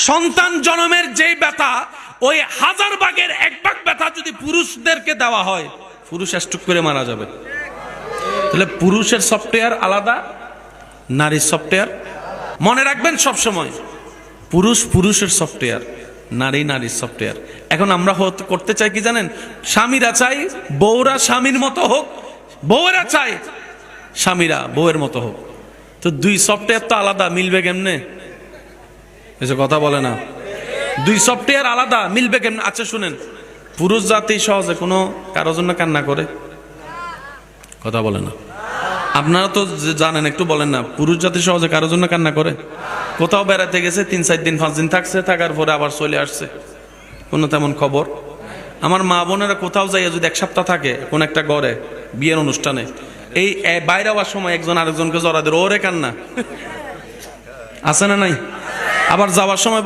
সন্তান জন্মের যেই ব্যথা, ওই 1000 ভাগের 1 ভাগ ব্যথা যদি পুরুষদেরকে দেওয়া হয়, পুরুষ স্ট্রোক করে মারা যাবে। তাহলে পুরুষের সফটওয়্যার আলাদা, নারীর সফটওয়্যার। মনে রাখবেন সব সময়, পুরুষ পুরুষের সফটওয়্যার, নারী নারীর সফটওয়্যার। এখন আমরা করতে চাই কি জানেন? স্বামীরা চাই বউরা স্বামীর মতো হোক, বউরা চাই স্বামীরা বউয়ের মতো হোক। তো দুই সফটওয়্যার তো আলাদা, মিলবে কেমনে? এসব কথা বলে না। দুই সফটওয়্যার আলাদা, মিলবে কেমনে? আচ্ছা শুনেন, পুরুষ জাতি সহজে কোনো কারোর জন্য কান্না করে? কথা বলে না। আপনারা তো জানেন, একটু বলেন না, পুরুষ জাতি সহজে কারোর জন্য কান্না করে? কোথাও বেড়াতে গেছে, 3-4 দিন 5 দিন থাকছে, থাকার পরে আবার চলে আসছে, কোনো তেমন খবর। আমার মা বোনেরা কোথাও যাইয়া যদি 1 সপ্তাহ থাকে কোন একটা ঘরে বিয়ের অনুষ্ঠানে, এই বাইরে হওয়ার সময় একজন আরেকজনকে জড়া দেয়, ওরে কান্না আছে না নাই? আবার যাওয়ার সময়